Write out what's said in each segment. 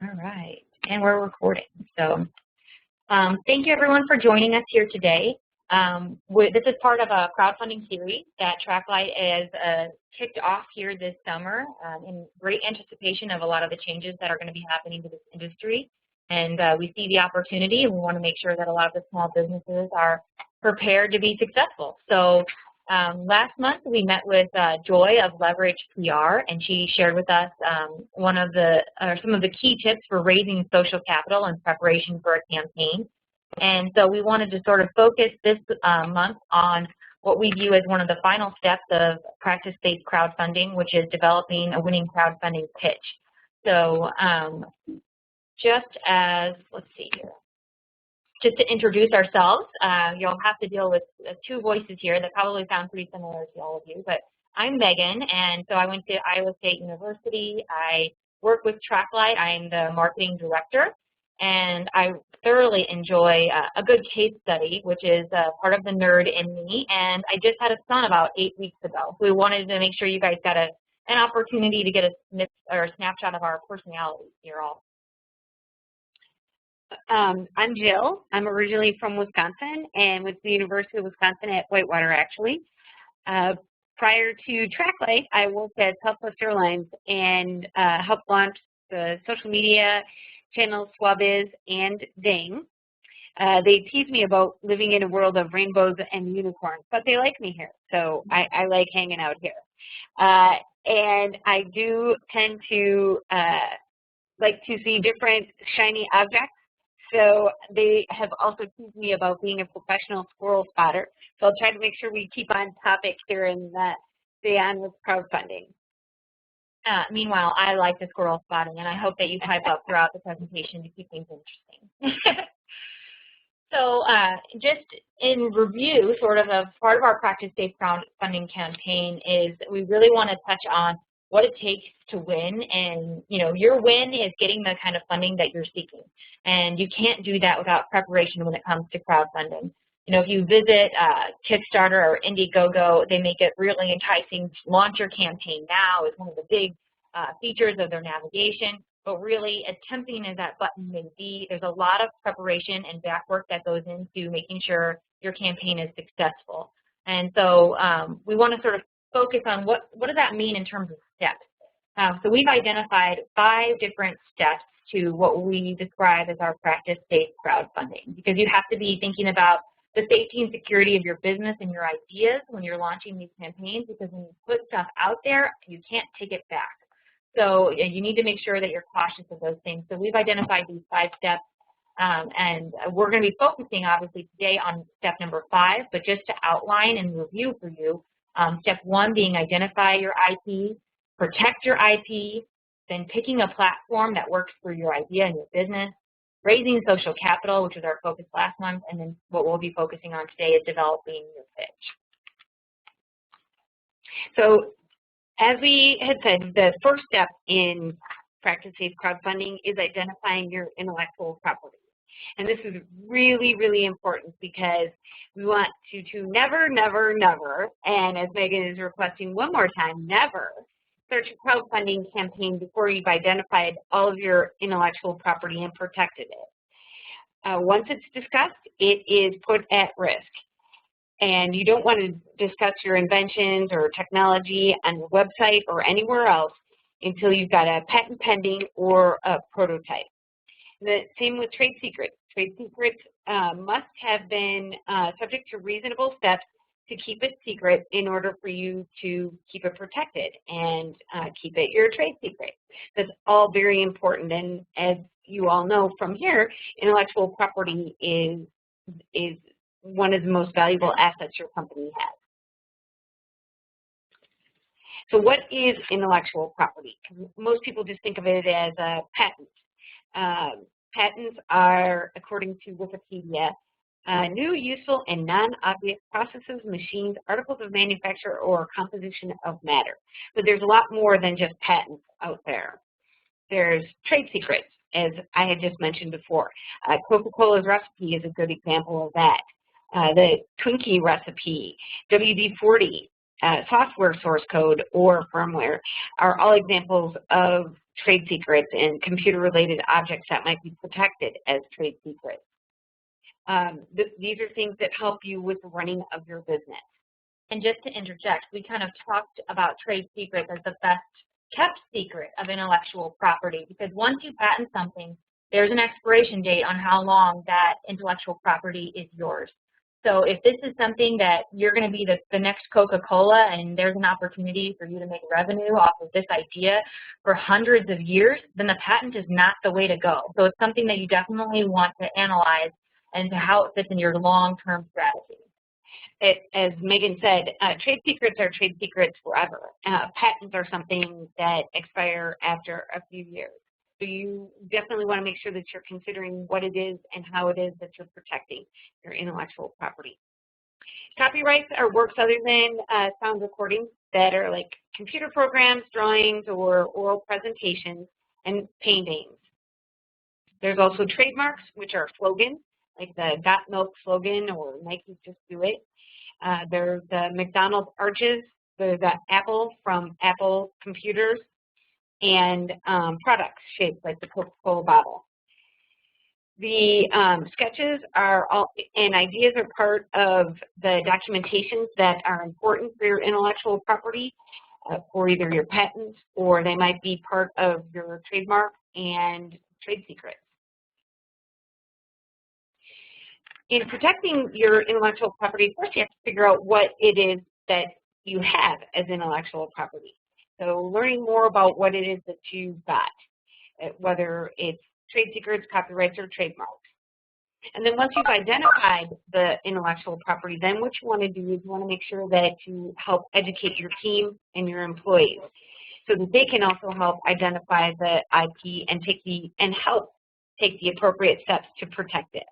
All right, and we're recording. So thank you everyone for joining us here today. This is part of a crowdfunding series that TrackLight has kicked off here this summer in great anticipation of a lot of the changes that are going to be happening to this industry. And we see the opportunity, and we want to make sure that a lot of the small businesses are prepared to be successful. So last month we met with Joy of Leverage PR, and she shared with us some of the key tips for raising social capital in preparation for a campaign. And so we wanted to sort of focus this month on what we view as one of the final steps of practice-based crowdfunding, which is developing a winning crowdfunding pitch. So just to introduce ourselves, you'll have to deal with two voices here that probably sound pretty similar to all of you, but I'm Megan, and so I went to Iowa State University. I work with TrackLight. I'm the marketing director, and I thoroughly enjoy a good case study, which is part of the nerd in me, and I just had a son about 8 weeks ago. So we wanted to make sure you guys got an opportunity to get a snapshot of our personalities here all. I'm Jill. I'm originally from Wisconsin and went to the University of Wisconsin at Whitewater, actually. Prior to TrackLight, I worked at Southwest Airlines and helped launch the social media channels Swabiz and Dang. They tease me about living in a world of rainbows and unicorns, but they like me here, so I like hanging out here. And I do tend to like to see different shiny objects. So they have also teased me about being a professional squirrel spotter. So I'll try to make sure we keep on topic here and stay on with crowdfunding. Meanwhile, I like the squirrel spotting, and I hope that you type up throughout the presentation to keep things interesting. So just in review, sort of a part of our practice-based crowdfunding campaign is we really want to touch on what it takes to win, and your win is getting the kind of funding that you're seeking, and you can't do that without preparation when it comes to crowdfunding. If you visit Kickstarter or Indiegogo, they make it really enticing to launch your campaign now. It's one of the big features of their navigation, but really as tempting as that button may be, there's a lot of preparation and back work that goes into making sure your campaign is successful. And so we want to sort of focus on what does that mean in terms of steps. So we've identified 5 different steps to what we describe as our practice-based crowdfunding, because you have to be thinking about the safety and security of your business and your ideas when you're launching these campaigns, because when you put stuff out there, you can't take it back. So you need to make sure that you're cautious of those things. So we've identified these 5 steps, and we're going to be focusing obviously today on step number 5, but just to outline and review for you, step 1 being identify your IP, protect your IP, then picking a platform that works for your idea and your business, raising social capital, which was our focus last month, and then what we'll be focusing on today is developing your pitch. So as we had said, the first step in practice-based crowdfunding is identifying your intellectual property. And this is really, really important because we want you to never, never, never, and as Megan is requesting one more time, never start a crowdfunding campaign before you've identified all of your intellectual property and protected it. Once it's discussed, it is put at risk. And you don't want to discuss your inventions or technology on your website or anywhere else until you've got a patent pending or a prototype. The same with trade secrets. Trade secrets must have been subject to reasonable steps to keep it secret in order for you to keep it protected and keep it your trade secret. That's all very important, and as you all know from here, intellectual property is one of the most valuable assets your company has. So what is intellectual property? Most people just think of it as a patent. Patents are, according to Wikipedia, new, useful, and non-obvious processes, machines, articles of manufacture, or composition of matter. But there's a lot more than just patents out there. There's trade secrets, as I had just mentioned before. Coca-Cola's recipe is a good example of that. The Twinkie recipe, WD-40, software source code, or firmware are all examples of trade secrets and computer-related objects that might be protected as trade secrets. These are things that help you with the running of your business. And just to interject, we kind of talked about trade secrets as the best kept secret of intellectual property, because once you patent something, there's an expiration date on how long that intellectual property is yours. So if this is something that you're going to be the next Coca-Cola and there's an opportunity for you to make revenue off of this idea for hundreds of years, then the patent is not the way to go. So it's something that you definitely want to analyze and to how it fits in your long-term strategy. As Megan said, trade secrets are trade secrets forever. Patents are something that expire after a few years. So you definitely want to make sure that you're considering what it is and how it is that you're protecting your intellectual property. Copyrights are works other than sound recordings that are like computer programs, drawings, or oral presentations, and paintings. There's also trademarks, which are slogans, like the Got Milk slogan or Nike Just Do It. There's the McDonald's arches, there's the Apple from Apple Computers, and products shaped like the Coca-Cola bottle. The sketches are all, and ideas are part of the documentations that are important for your intellectual property, for either your patents, or they might be part of your trademark and trade secrets. In protecting your intellectual property, first you have to figure out what it is that you have as intellectual property. So learning more about what it is that you've got, whether it's trade secrets, copyrights, or trademarks. And then once you've identified the intellectual property, then what you want to do is you want to make sure that you help educate your team and your employees so that they can also help identify the IP and help take the appropriate steps to protect it.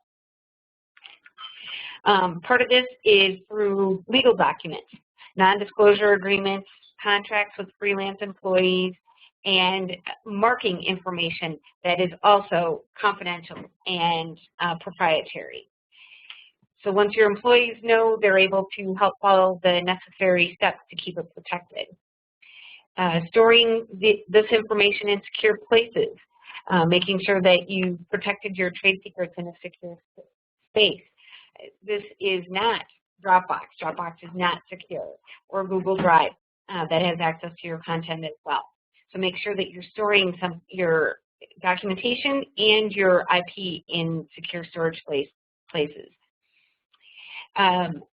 Part of this is through legal documents, non-disclosure agreements, contracts with freelance employees, and marking information that is also confidential and proprietary. So once your employees know, they're able to help follow the necessary steps to keep it protected. Storing this information in secure places, making sure that you protected your trade secrets in a secure space. This is not Dropbox. Dropbox is not secure, or Google Drive that has access to your content as well. So make sure that you're storing your documentation and your IP in secure storage places.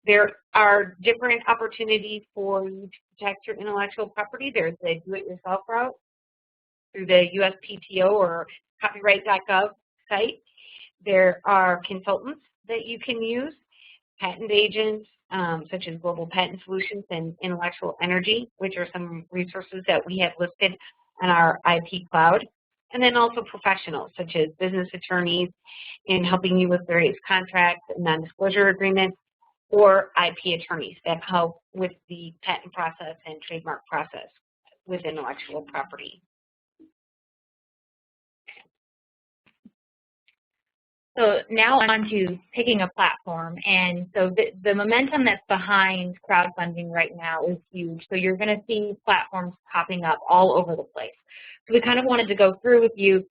There are different opportunities for you to protect your intellectual property. There's the do-it-yourself route through the USPTO or copyright.gov site. There are consultants that you can use, patent agents, such as Global Patent Solutions and Intellectual Energy, which are some resources that we have listed on our IP cloud. And then also professionals, such as business attorneys in helping you with various contracts and non-disclosure agreements, or IP attorneys that help with the patent process and trademark process with intellectual property. So now on to picking a platform, and so the momentum that's behind crowdfunding right now is huge. So you're going to see platforms popping up all over the place. So we kind of wanted to go through with you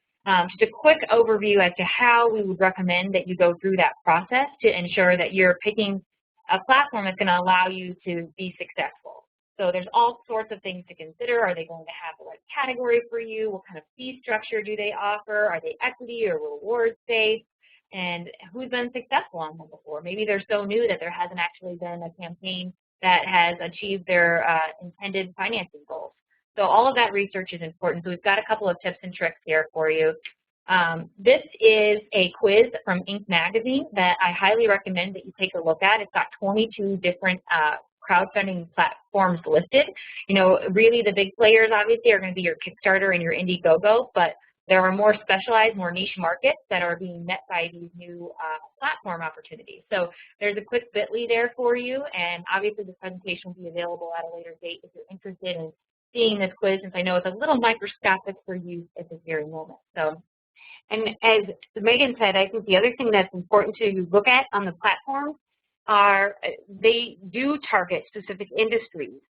just a quick overview as to how we would recommend that you go through that process to ensure that you're picking a platform that's going to allow you to be successful. So there's all sorts of things to consider. Are they going to have the right category for you? What kind of fee structure do they offer? Are they equity or rewards-based? And who's been successful on them before? Maybe they're so new that there hasn't actually been a campaign that has achieved their intended financing goals. So all of that research is important. So we've got a couple of tips and tricks here for you. This is a quiz from Inc. magazine that I highly recommend that you take a look at. It's got 22 different crowdfunding platforms listed. You know, really the big players obviously are going to be your Kickstarter and your Indiegogo, but there are more specialized, more niche markets that are being met by these new platform opportunities. So there's a quick bit.ly there for you, and obviously this presentation will be available at a later date if you're interested in seeing this quiz, since I know it's a little microscopic for use at this very moment. So, and as Megan said, I think the other thing that's important to look at on the platforms are they do target specific industries,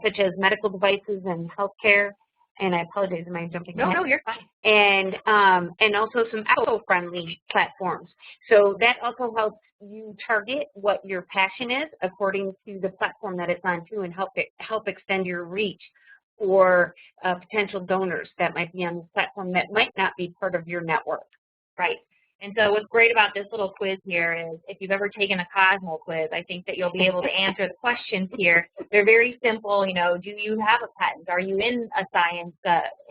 such as medical devices and healthcare, and I apologize, am I jumping No, ahead? no, you're fine. And also some eco-friendly platforms. So that also helps you target what your passion is according to the platform that it's on too, and help extend your reach for potential donors that might be on the platform that might not be part of your network. Right. And so what's great about this little quiz here is if you've ever taken a Cosmo quiz, I think that you'll be able to answer the questions here. They're very simple. You know, do you have a patent? Are you in a science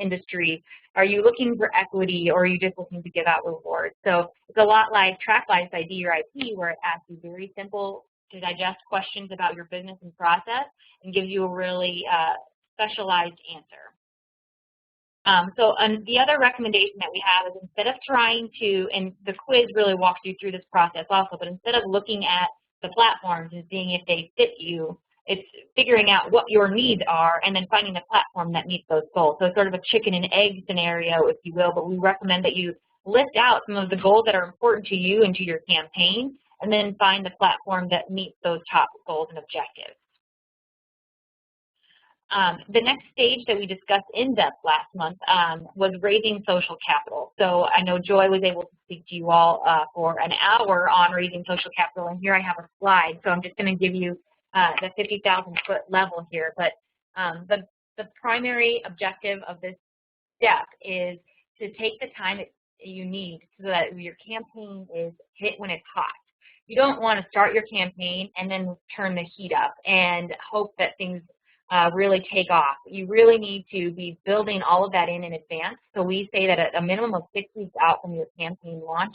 industry? Are you looking for equity, or are you just looking to give out rewards? So it's a lot like TrackLife's ID or IP, where it asks you very simple to digest questions about your business and process and gives you a really specialized answer. The other recommendation that we have is, instead of trying to, and the quiz really walks you through this process also, but instead of looking at the platforms and seeing if they fit you, it's figuring out what your needs are and then finding a platform that meets those goals. So it's sort of a chicken and egg scenario, if you will, but we recommend that you list out some of the goals that are important to you and to your campaign, and then find the platform that meets those top goals and objectives. The next stage that we discussed in depth last month was raising social capital. So I know Joy was able to speak to you all for an hour on raising social capital, and here I have a slide. So I'm just going to give you the 50,000-foot level here. But the primary objective of this step is to take the time that you need so that your campaign is hit when it's hot. You don't want to start your campaign and then turn the heat up and hope that things really take off. You really need to be building all of that in advance. So we say that at a minimum of 6 weeks out from your campaign launch,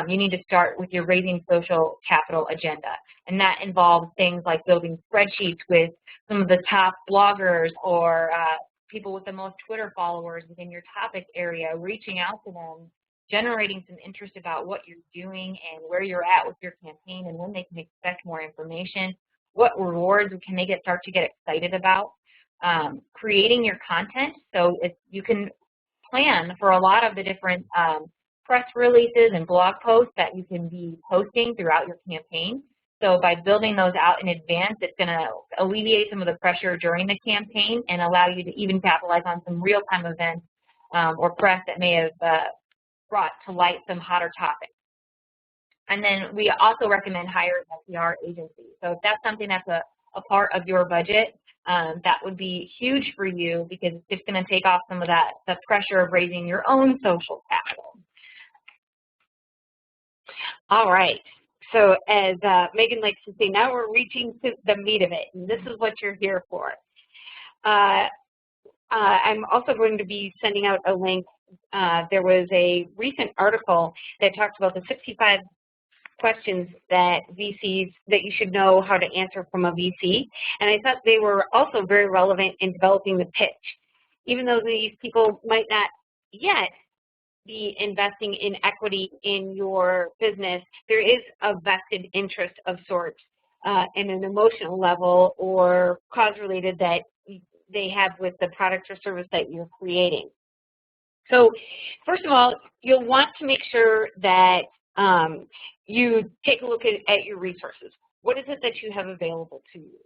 you need to start with your raising social capital agenda. And that involves things like building spreadsheets with some of the top bloggers or people with the most Twitter followers within your topic area, reaching out to them, generating some interest about what you're doing and where you're at with your campaign and when they can expect more information. What rewards can they start to get excited about? Creating your content, so you can plan for a lot of the different press releases and blog posts that you can be posting throughout your campaign. So by building those out in advance, it's going to alleviate some of the pressure during the campaign and allow you to even capitalize on some real-time events or press that may have brought to light some hotter topics. And then we also recommend hiring a PR agency. So if that's something that's a part of your budget, that would be huge for you, because it's just going to take off some of the pressure of raising your own social capital. All right. So as Megan likes to say, now we're reaching to the meat of it, and this is what you're here for. I'm also going to be sending out a link. There was a recent article that talked about the 65 questions that you should know how to answer from a VC, and I thought they were also very relevant in developing the pitch. Even though these people might not yet be investing in equity in your business, there is a vested interest of sorts in an emotional level or cause-related that they have with the product or service that you're creating. So first of all, you'll want to make sure that you take a look at your resources. What is it that you have available to you?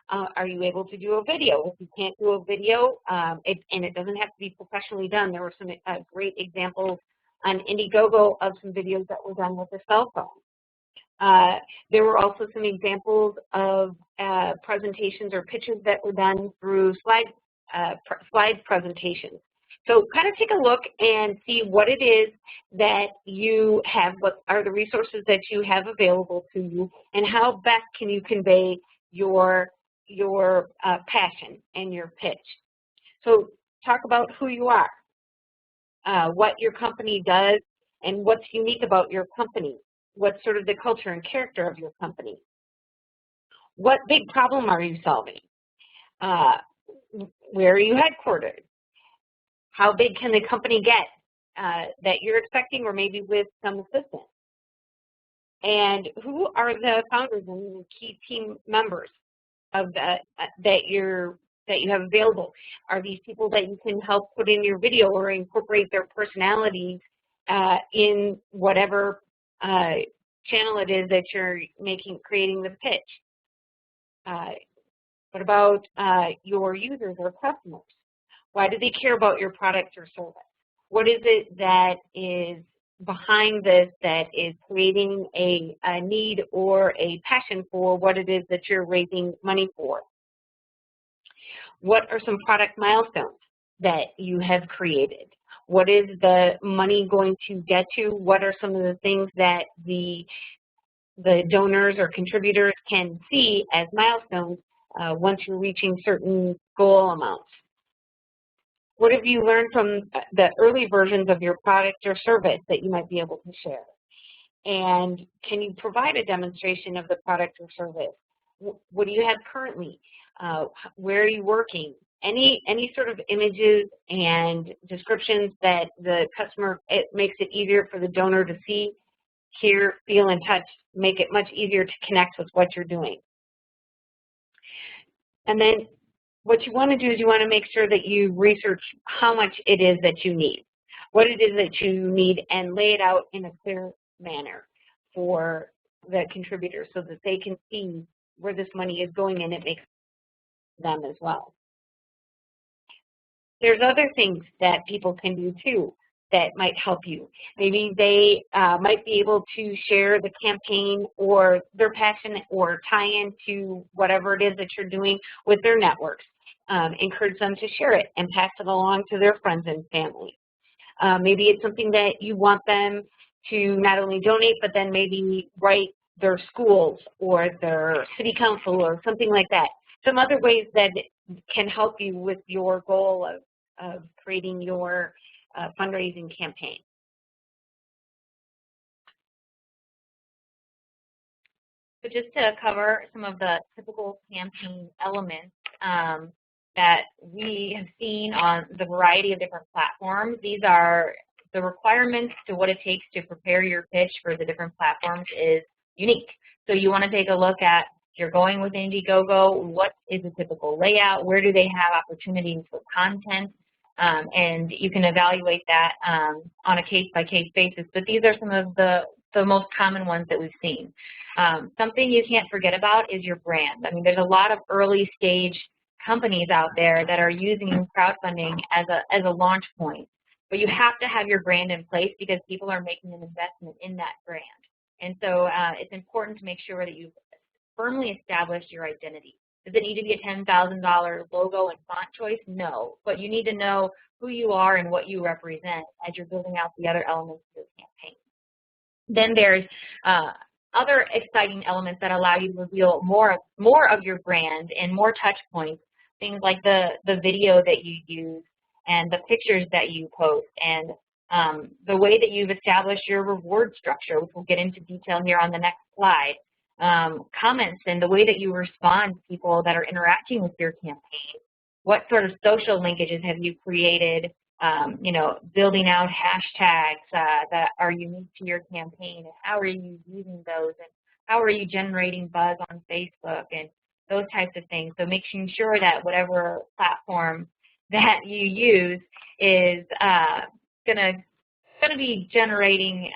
Are you able to do a video? If you can't do a video, and it doesn't have to be professionally done, there were some great examples on Indiegogo of some videos that were done with a cell phone. There were also some examples of presentations or pitches that were done through slide presentations. So kind of take a look and see what it is that you have, what are the resources that you have available to you, and how best can you convey your passion and your pitch. So talk about who you are, what your company does, and what's unique about your company. What's sort of the culture and character of your company? What big problem are you solving? Where are you headquartered? How big can the company get that you're expecting, or maybe with some assistance? And who are the founders and the key team members of that you have available? Are these people that you can help put in your video or incorporate their personalities in whatever channel it is that you're creating the pitch? What about your users or customers? Why do they care about your product or service? What is it that is behind this that is creating a need or a passion for what it is that you're raising money for? What are some product milestones that you have created? What is the money going to get to? What are some of the things that the donors or contributors can see as milestones once you're reaching certain goal amounts? What have you learned from the early versions of your product or service that you might be able to share? And can you provide a demonstration of the product or service? What do you have currently? Where are you working? Any sort of images and descriptions that the customer, it makes it easier for the donor to see, hear, feel, and touch, make it much easier to connect with what you're doing. And then what you want to do is you want to make sure that you research how much it is that you need, what it is that you need, and lay it out in a clear manner for the contributors so that they can see where this money is going and it makes them as well. There's other things that people can do too that might help you. Maybe they might be able to share the campaign or their passion or tie into whatever it is that you're doing with their networks. Encourage them to share it and pass it along to their friends and family. Maybe it's something that you want them to not only donate, but then maybe write their schools or their city council or something like that. Some other ways that can help you with your goal of creating your fundraising campaign. So just to cover some of the typical campaign elements that we have seen on the variety of different platforms, these are the requirements to what it takes to prepare your pitch for the different platforms is unique. So you want to take a look at, if you're going with Indiegogo, what is a typical layout? Where do they have opportunities for content? And you can evaluate that on a case-by-case basis. But these are some of the most common ones that we've seen. Something you can't forget about is your brand. I mean, there's a lot of early stage companies out there that are using crowdfunding as a launch point. But you have to have your brand in place because people are making an investment in that brand. And so it's important to make sure that you've firmly established your identity. Does it need to be a $10,000 logo and font choice? No, but you need to know who you are and what you represent as you're building out the other elements of your campaign. Then there's other exciting elements that allow you to reveal more of your brand and more touch points, things like the video that you use and the pictures that you post and the way that you've established your reward structure, which we'll get into detail here on the next slide. Comments and the way that you respond to people that are interacting with your campaign. What sort of social linkages have you created? You know, building out hashtags that are unique to your campaign, and how are you using those, and how are you generating buzz on Facebook, and those types of things. So making sure that whatever platform that you use is gonna be generating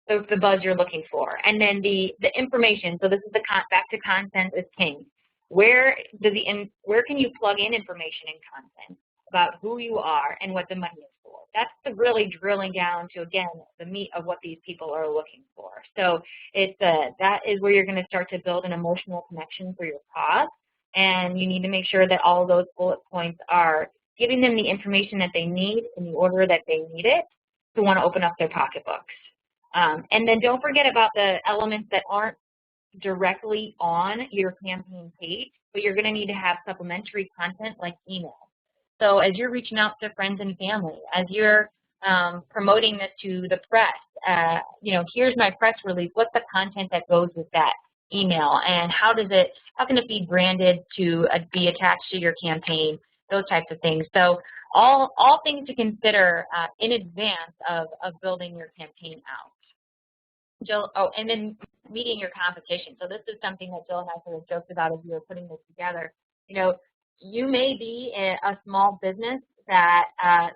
the buzz you're looking for. And then the information, so this is the back to content is king. Where can you plug in information and content about who you are and what the money is for? That's the really drilling down to, again, the meat of what these people are looking for. So it's that is where you're going to start to build an emotional connection for your cause, and you need to make sure that all of those bullet points are giving them the information that they need in the order that they need it to want to open up their pocketbooks. And then don't forget about the elements that aren't directly on your campaign page, but you're going to need to have supplementary content like email. So as you're reaching out to friends and family, as you're promoting this to the press, you know, here's my press release. What's the content that goes with that email, and how can it be branded to be attached to your campaign? Those types of things. So all things to consider in advance of building your campaign out. Jill, and then meeting your competition. So this is something that Jill and I sort of joked about as we were putting this together. You know, you may be a small business that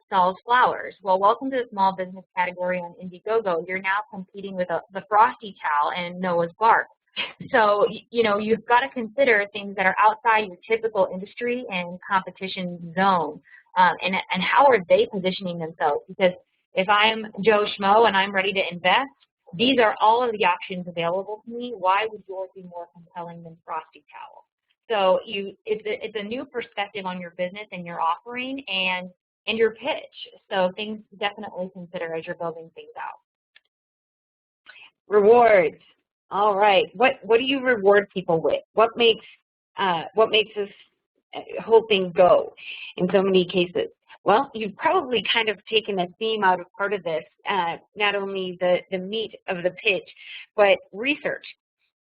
sells flowers. Well, welcome to the small business category on Indiegogo. You're now competing with the Frosty Towel and Noah's Bark. So, you know, you've got to consider things that are outside your typical industry and competition zone. and how are they positioning themselves? Because if I'm Joe Schmo and I'm ready to invest, these are all of the options available to me. Why would yours be more compelling than Frosty Towel? So it's a new perspective on your business and your offering and your pitch. So things to definitely consider as you're building things out. Rewards. All right. What do you reward people with? What makes this whole thing go in so many cases? Well, you've probably kind of taken a theme out of part of this, not only the meat of the pitch, but research.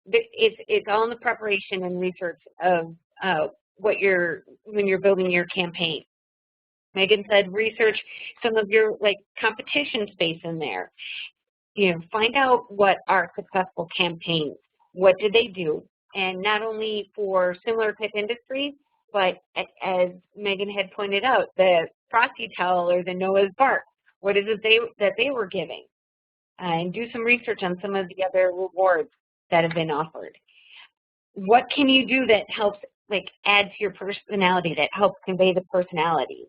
It's all in the preparation and research of when you're building your campaign. Megan said research some of your competition space in there. Find out what are successful campaigns. What do they do? And not only for similar type industries, but as Megan had pointed out, the Frosty Towel or the Noah's Bark, what is it that they were giving? And do some research on some of the other rewards that have been offered. What can you do that helps add to your personality, that helps convey the personality?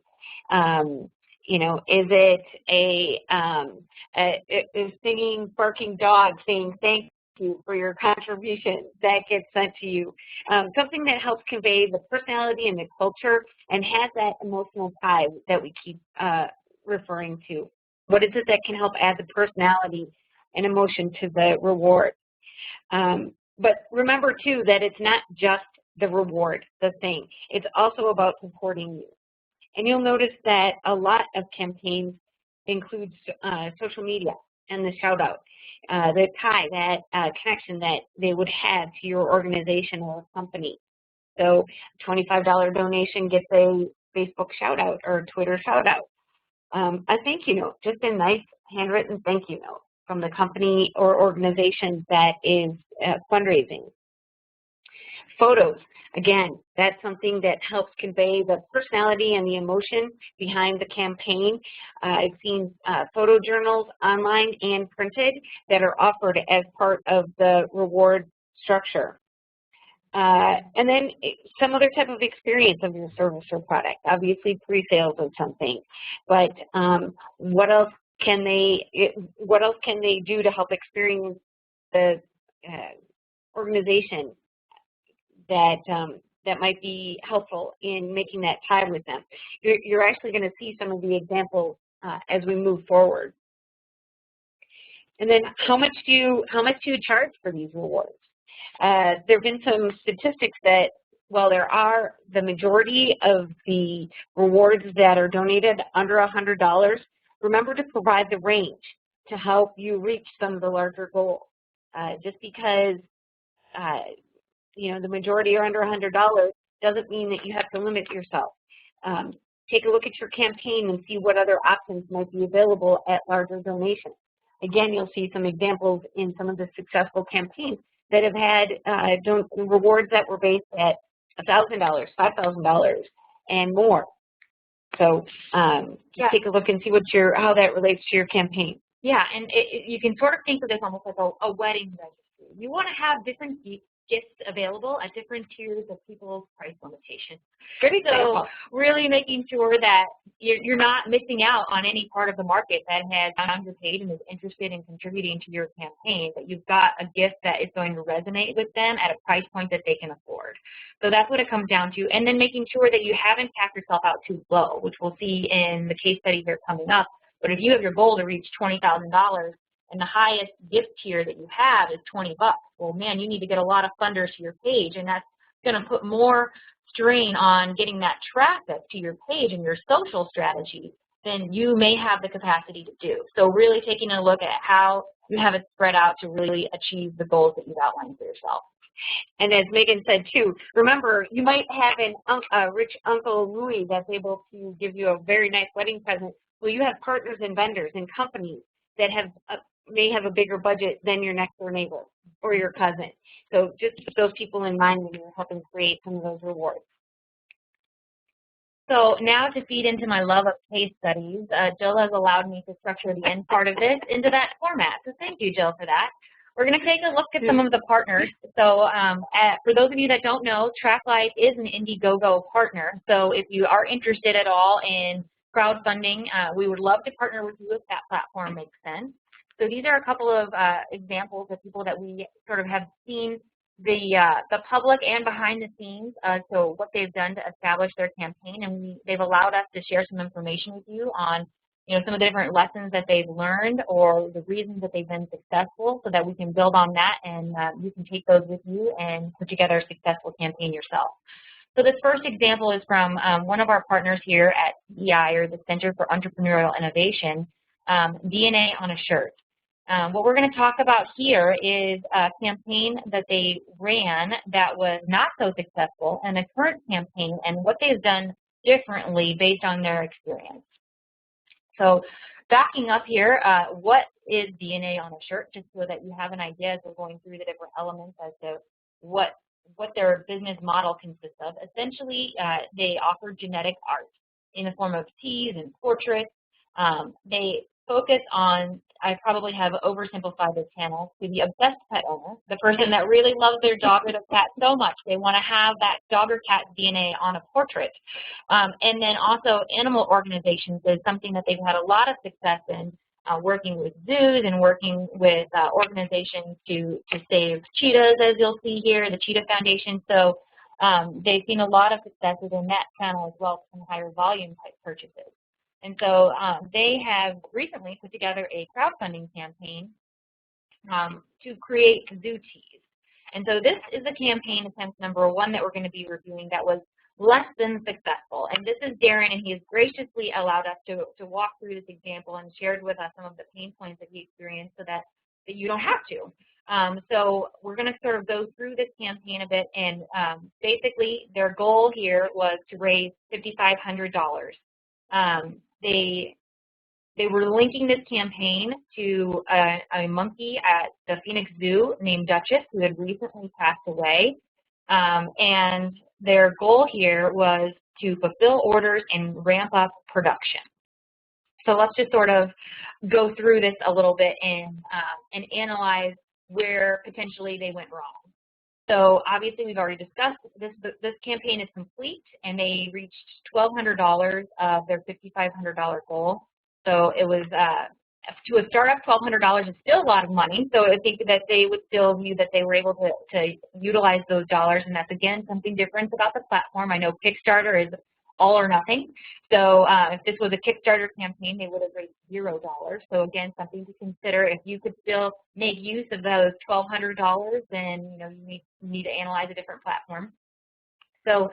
Is it a singing, barking dog saying thank you for your contribution that gets sent to you? Something that helps convey the personality and the culture and has that emotional tie that we keep referring to. What is it that can help add the personality and emotion to the reward? But remember, too, that it's not just the reward, the thing. It's also about supporting you. And you'll notice that a lot of campaigns include social media and the shout-out, the tie, that connection that they would have to your organization or company. So a $25 donation gets a Facebook shout-out or a Twitter shout-out. A thank you note, just a nice handwritten thank you note from the company or organization that is fundraising. Photos, again, that's something that helps convey the personality and the emotion behind the campaign. I've seen photo journals online and printed that are offered as part of the reward structure. And then some other type of experience of your service or product, obviously pre-sales of something. But what else can they do to help experience the organization that might be helpful in making that tie with them? You're actually going to see some of the examples as we move forward. And then how much do you charge for these rewards? There have been some statistics that while there are the majority of the rewards that are donated under $100, remember to provide the range to help you reach some of the larger goals. Just because the majority are under $100 doesn't mean that you have to limit yourself. Take a look at your campaign and see what other options might be available at larger donations. Again, you'll see some examples in some of the successful campaigns that have had rewards that were based at $1,000, $5,000, and more. So just take a look and see how that relates to your campaign. Yeah, and you can sort of think of this almost like a wedding registry. You want to have different gifts available at different tiers of people's price limitations. Good example. So really making sure that you're not missing out on any part of the market that has found your page and is interested in contributing to your campaign, that you've got a gift that is going to resonate with them at a price point that they can afford. So that's what it comes down to. And then making sure that you haven't capped yourself out too low, which we'll see in the case study here coming up. But if you have your goal to reach $20,000, and the highest gift tier that you have is $20, well, man, you need to get a lot of funders to your page, and that's going to put more strain on getting that traffic to your page and your social strategy than you may have the capacity to do. So really taking a look at how you have it spread out to really achieve the goals that you've outlined for yourself. And as Megan said too, remember, you might have a rich Uncle Louie that's able to give you a very nice wedding present. Well, you have partners and vendors and companies that may have a bigger budget than your next door neighbor or your cousin. So just keep those people in mind when you're helping create some of those rewards. So now to feed into my love of case studies, Jill has allowed me to structure the end part of this into that format. So thank you, Jill, for that. we're going to take a look at some of the partners. So for those of you that don't know, TrackLight is an Indiegogo partner. So if you are interested at all in crowdfunding, we would love to partner with you if that platform makes sense. So these are a couple of examples of people that we sort of have seen the public and behind the scenes, so what they've done to establish their campaign, and they've allowed us to share some information with you on some of the different lessons that they've learned or the reasons that they've been successful, so that we can build on that and you can take those with you and put together a successful campaign yourself. So this first example is from one of our partners here at CEI, or the Center for Entrepreneurial Innovation, DNA on a Shirt. What we're going to talk about here is a campaign that they ran that was not so successful, and a current campaign and what they've done differently based on their experience. So backing up here, what is DNA on a Shirt, just so that you have an idea as we're going through the different elements as to what their business model consists of. Essentially, they offer genetic art in the form of teas and portraits. They focus on, I probably have oversimplified this channel, to the obsessed pet owner, the person that really loves their dog or their cat so much they want to have that dog or cat DNA on a portrait. And then also animal organizations is something that they've had a lot of success in, working with zoos and working with organizations to save cheetahs, as you'll see here, the Cheetah Foundation. So they've seen a lot of successes in that channel as well, some higher volume type purchases. And so they have recently put together a crowdfunding campaign to create zoo teas. And so this is the campaign attempt number 1 that we're going to be reviewing that was less than successful. And this is Darren, and he has graciously allowed us to walk through this example and shared with us some of the pain points that he experienced so that you don't have to. So we're going to sort of go through this campaign a bit, and basically their goal here was to raise $5,500. They were linking this campaign to a monkey at the Phoenix Zoo named Duchess, who had recently passed away. And their goal here was to fulfill orders and ramp up production. So let's just sort of go through this a little bit and analyze where potentially they went wrong. So obviously we've already discussed this campaign is complete, and they reached $1,200 of their $5,500 goal. So it was, to a startup, $1,200 is still a lot of money. So I think that they would still view that they were able to utilize those dollars, and that's, again, something different about the platform. I know Kickstarter is all or nothing. So if this was a Kickstarter campaign, they would have raised $0. So again, something to consider. If you could still make use of those $1,200, then you need to analyze a different platform. So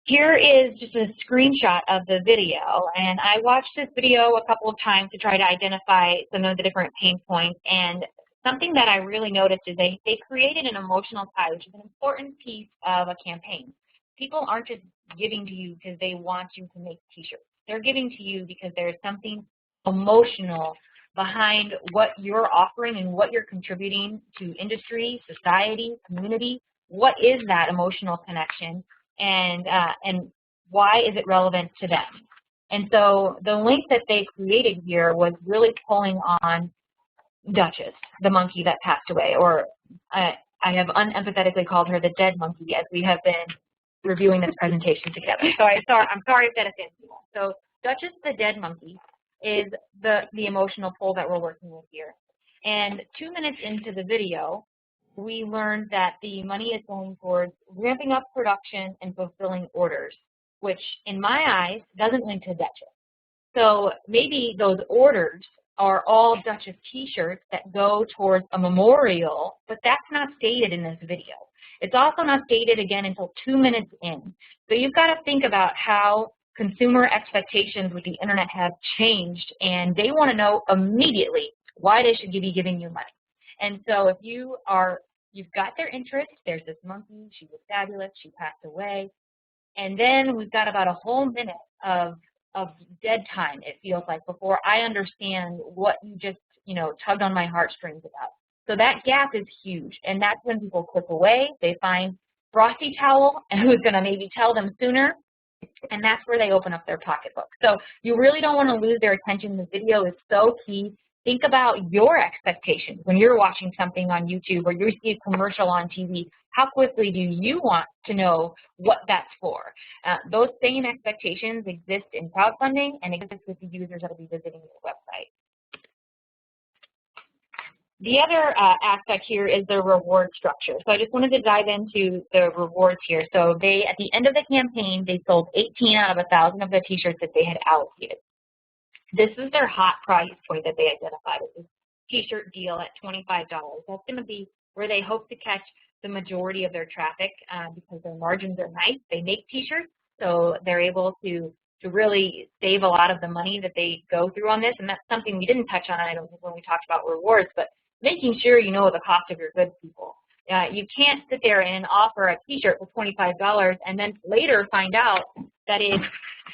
here is just a screenshot of the video, and I watched this video a couple of times to try to identify some of the different pain points. And something that I really noticed is they created an emotional tie, which is an important piece of a campaign. People aren't just giving to you because they want you to make t-shirts. They're giving to you because there's something emotional behind what you're offering and what you're contributing to industry, society, community. What is that emotional connection, and why is it relevant to them? And so the link that they created here was really pulling on Duchess, the monkey that passed away, or I have unempathetically called her the dead monkey as we have been reviewing this presentation together. So I'm sorry if that offends you. So Duchess the dead monkey is the emotional pull that we're working with here. And 2 minutes into the video, we learned that the money is going towards ramping up production and fulfilling orders, which in my eyes doesn't link to Duchess. So maybe those orders are all Duchess t-shirts that go towards a memorial, but that's not stated in this video. It's also not stated again until 2 minutes in. So you've got to think about how consumer expectations with the internet have changed, and they want to know immediately why they should be giving you money. And so if you've got their interest, there's this monkey, she was fabulous, she passed away, and then we've got about a whole minute of dead time, it feels like, before I understand what you just, tugged on my heartstrings about. So that gap is huge, and that's when people click away. They find Frosty Towel, who's going to maybe tell them sooner, and that's where they open up their pocketbook. So you really don't want to lose their attention. The video is so key. think about your expectations when you're watching something on YouTube or you see a commercial on TV. How quickly do you want to know what that's for? Those same expectations exist in crowdfunding and exist with the users that will be visiting your website. The other aspect here is the reward structure. So I just wanted to dive into the rewards here. So they, at the end of the campaign, they sold 18 out of 1,000 of the t-shirts that they had allocated. This is their hot price point that they identified. It's a t-shirt deal at $25. That's going to be where they hope to catch the majority of their traffic because their margins are nice. They make t-shirts, so they're able to really save a lot of the money that they go through on this. And that's something we didn't touch on, I don't think, when we talked about rewards, but making sure you know the cost of your goods, people. You can't sit there and offer a t-shirt for $25 and then later find out that it's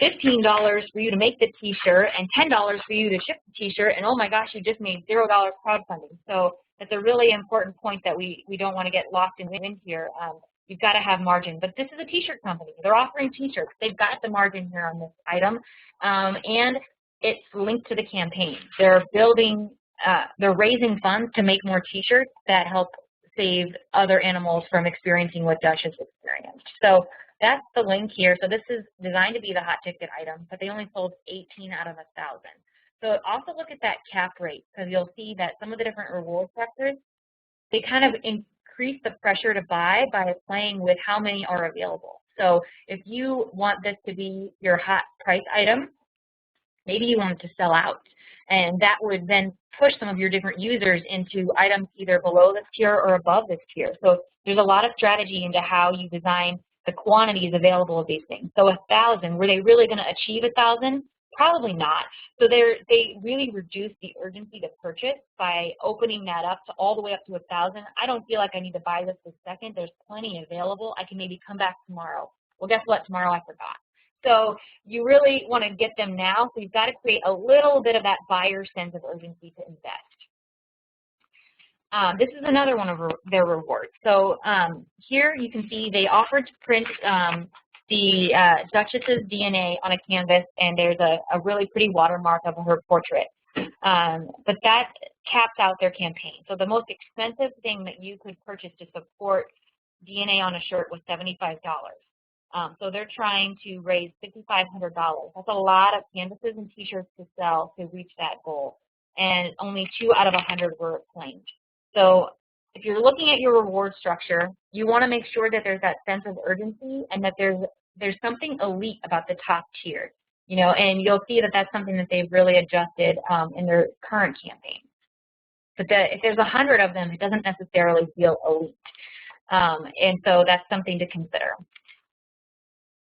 $15 for you to make the t-shirt and $10 for you to ship the t-shirt, and oh my gosh, you just made $0 crowdfunding. So that's a really important point that we don't want to get lost in here. You've got to have margin. But this is a t-shirt company. They're offering t-shirts. They've got the margin here on this item, and it's linked to the campaign. They're building, they're raising funds to make more t-shirts that help save other animals from experiencing what Duchess experienced. So that's the link here. So this is designed to be the hot ticket item, but they only sold 18 out of 1,000. So also look at that cap rate, because you'll see that some of the different reward structures, they kind of increase the pressure to buy by playing with how many are available. So if you want this to be your hot price item, maybe you want it to sell out. And that would then push some of your different users into items either below this tier or above this tier. So there's a lot of strategy into how you design the quantities available of these things. So 1,000, were they really going to achieve 1,000? Probably not. So they really reduce the urgency to purchase by opening that up to all the way up to 1,000. I don't feel like I need to buy this second. There's plenty available. I can maybe come back tomorrow. Well, guess what? Tomorrow I forgot. So you really want to get them now. So you've got to create a little bit of that buyer sense of urgency to invest. This is another one of their rewards. So here you can see they offered to print the Duchess's DNA on a canvas, and there's a really pretty watermark of her portrait. But that caps out their campaign. So the most expensive thing that you could purchase to support DNA on a shirt was $75. So they're trying to raise $5,500. That's a lot of canvases and t-shirts to sell to reach that goal. And only 2 out of 100 were claimed. So if you're looking at your reward structure, you want to make sure that there's that sense of urgency and that there's something elite about the top tier, you know, and you'll see that that's something that they've really adjusted in their current campaign. But if there's 100 of them, it doesn't necessarily feel elite. And so that's something to consider.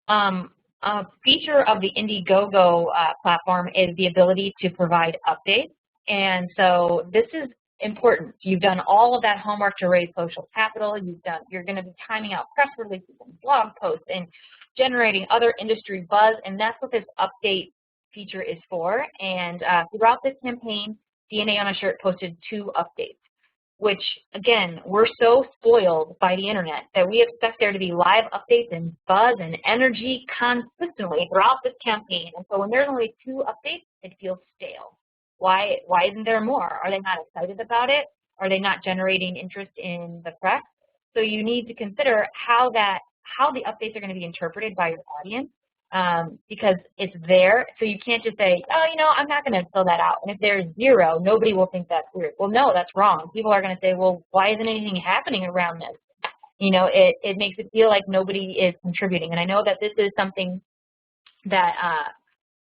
A feature of the Indiegogo platform is the ability to provide updates. And so this is important. You've done all of that homework to raise social capital. You're going to be timing out press releases and blog posts and generating other industry buzz, and that's what this update feature is for. And throughout this campaign, DNA on a Shirt posted 2 updates, which, again, we're so spoiled by the internet that we expect there to be live updates and buzz and energy consistently throughout this campaign. And so when there's only 2 updates, it feels stale. Why isn't there more? Are they not excited about it? Are they not generating interest in the press? So you need to consider how the updates are going to be interpreted by your audience, because it's there. So you can't just say, oh, you know, I'm not going to fill that out. And if there's 0, nobody will think that's weird. Well, no, that's wrong. People are going to say, well, why isn't anything happening around this? You know, it makes it feel like nobody is contributing. And I know that this is something that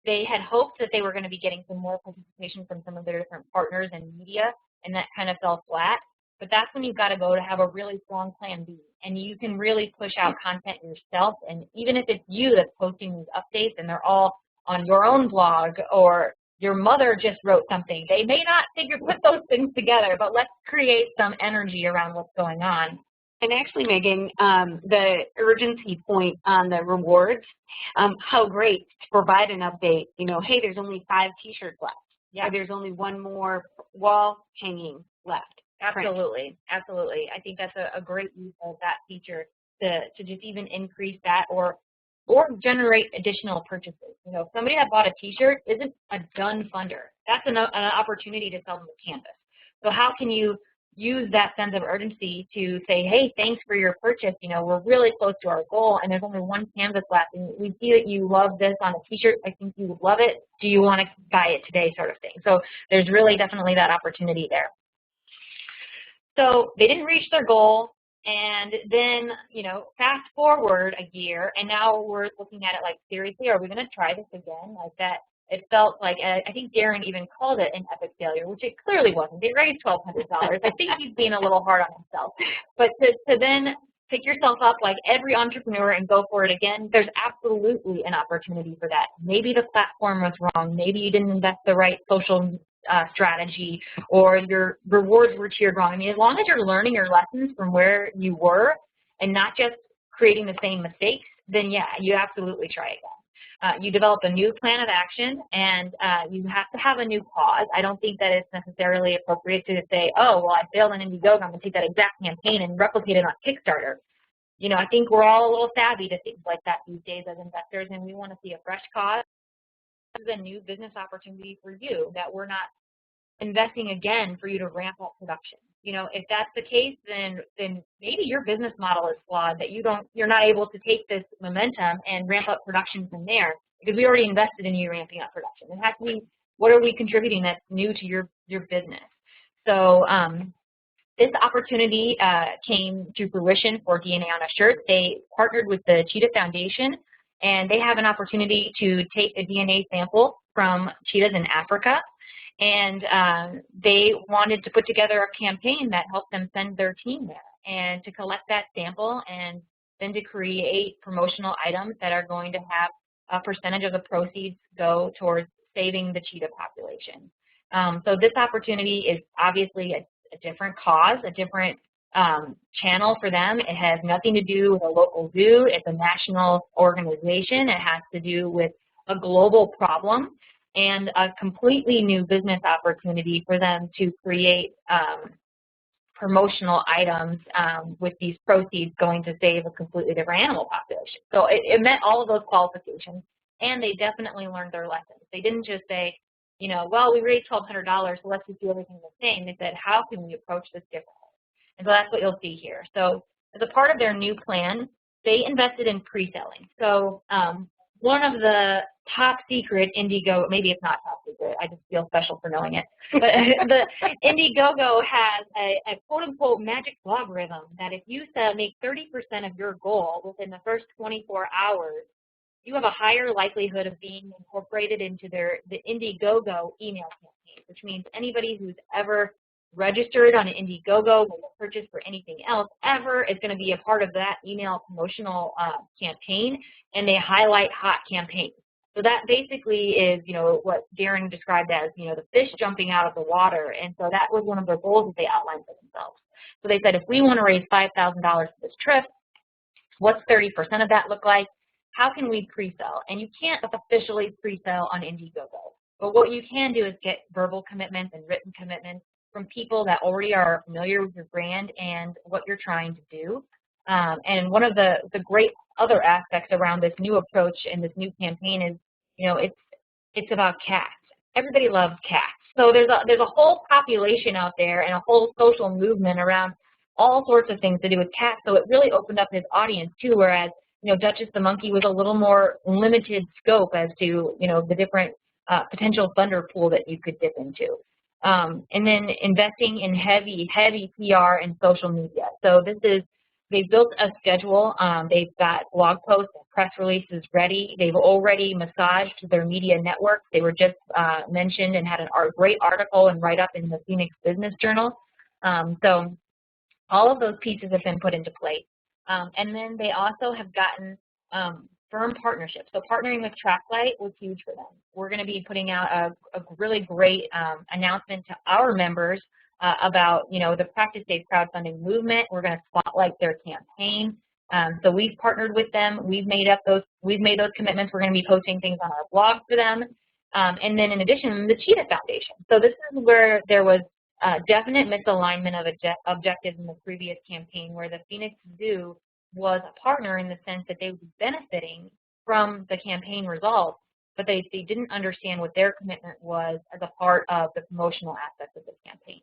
they had hoped that they were going to be getting some more participation from some of their different partners and media, and that kind of fell flat. But that's when you've got to go to have a really strong plan B. And you can really push out content yourself. And even if it's you that's posting these updates and they're all on your own blog, or your mother just wrote something, they may not put those things together, but let's create some energy around what's going on. And actually, Megan, the urgency point on the rewards, how great to provide an update. You know, hey, there's only 5 t-shirts left. Yeah. Or there's only 1 more wall hanging left. Absolutely, absolutely. I think that's a great use of that feature to just even increase that, or or generate additional purchases. You know, somebody that bought a t-shirt isn't a done funder. That's an opportunity to sell them a canvas. So how can you use that sense of urgency to say, hey, thanks for your purchase. You know, we're really close to our goal, and there's only one canvas left, and we see that you love this on a t-shirt. I think you would love it. Do you want to buy it today, sort of thing? So there's really definitely that opportunity there. So they didn't reach their goal, and then, you know, fast forward a year, and now we're looking at it like, seriously, are we going to try this again? Like that. It felt like, I think Darren even called it an epic failure, which it clearly wasn't. They raised $1,200. I think he's being a little hard on himself. But to then pick yourself up like every entrepreneur and go for it again, there's absolutely an opportunity for that. Maybe the platform was wrong. Maybe you didn't invest the right social strategy, or your rewards were tiered wrong. I mean, as long as you're learning your lessons from where you were and not just creating the same mistakes, then yeah, you absolutely try again. You develop a new plan of action, and you have to have a new cause. I don't think that it's necessarily appropriate to say, oh, well, I failed on Indiegogo, I'm going to take that exact campaign and replicate it on Kickstarter. You know, I think we're all a little savvy to things like that these days as investors, and we want to see a fresh cause. This is a new business opportunity for you that we're not investing again for you to ramp up production. You know, if that's the case, then maybe your business model is flawed, that you're not able to take this momentum and ramp up production from there, because we already invested in you ramping up production. It has to be, what are we contributing that's new to your business? So this opportunity came to fruition for DNA on a Shirt. They partnered with the Cheetah Foundation, and they have an opportunity to take a DNA sample from cheetahs in Africa. And they wanted to put together a campaign that helped them send their team there and to collect that sample and then to create promotional items that are going to have a percentage of the proceeds go towards saving the cheetah population. So this opportunity is obviously a different cause, a different channel for them. It has nothing to do with a local zoo. It's a national organization. It has to do with a global problem, and a completely new business opportunity for them to create promotional items with these proceeds going to save a completely different animal population. So it met all of those qualifications, and they definitely learned their lessons. They didn't just say, you know, well, we raised $1,200, so let's just do everything the same. They said, how can we approach this differently? And so that's what you'll see here. So as a part of their new plan, they invested in pre-selling. So one of the top secret Indiegogo, maybe it's not top secret, I just feel special for knowing it, but the Indiegogo has a quote-unquote magic logarithm that if you make 30% of your goal within the first 24 hours, you have a higher likelihood of being incorporated into the Indiegogo email campaign, which means anybody who's ever registered on an Indiegogo, made a purchase for anything else ever, is going to be a part of that email promotional campaign, and they highlight hot campaigns. So that basically is, you know, what Darren described as, you know, the fish jumping out of the water, and so that was one of their goals that they outlined for themselves. So they said, if we want to raise $5,000 for this trip, what's 30% of that look like? How can we pre-sell? And you can't officially pre-sell on Indiegogo, but what you can do is get verbal commitments and written commitments from people that already are familiar with your brand and what you're trying to do. And one of the great other aspects around this new approach and this new campaign is, you know, it's about cats. Everybody loves cats. So there's a whole population out there and a whole social movement around all sorts of things to do with cats. So it really opened up his audience too, whereas, you know, Duchess the monkey was a little more limited scope as to, you know, the different potential funder pool that you could dip into. And then investing in heavy PR and social media. So they've built a schedule. They've got blog posts and press releases ready. They've already massaged their media network. They were just mentioned and had a great article and write-up in the Phoenix Business Journal. So all of those pieces have been put into place. And then they also have gotten firm partnerships. So partnering with TrackLight was huge for them. We're going to be putting out a really great announcement to our members about, you know, the Practice Safe crowdfunding movement. We're going to spotlight their campaign. So we've partnered with them. We've made those commitments. We're going to be posting things on our blog for them. And then in addition, the Cheetah Foundation. So this is where there was definite misalignment of objectives in the previous campaign, where the Phoenix Zoo was a partner in the sense that they would be benefiting from the campaign results, but they didn't understand what their commitment was as a part of the promotional aspect of the campaign.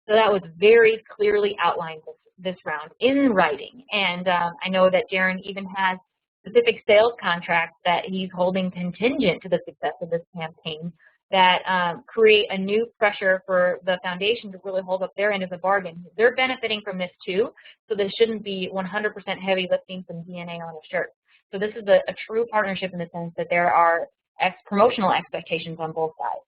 So that was very clearly outlined this round in writing. And I know that Darren even has specific sales contracts that he's holding contingent to the success of this campaign that create a new pressure for the foundation to really hold up their end of the bargain. They're benefiting from this too, so this shouldn't be 100% heavy lifting some DNA on a shirt. So this is a true partnership in the sense that there are promotional expectations on both sides.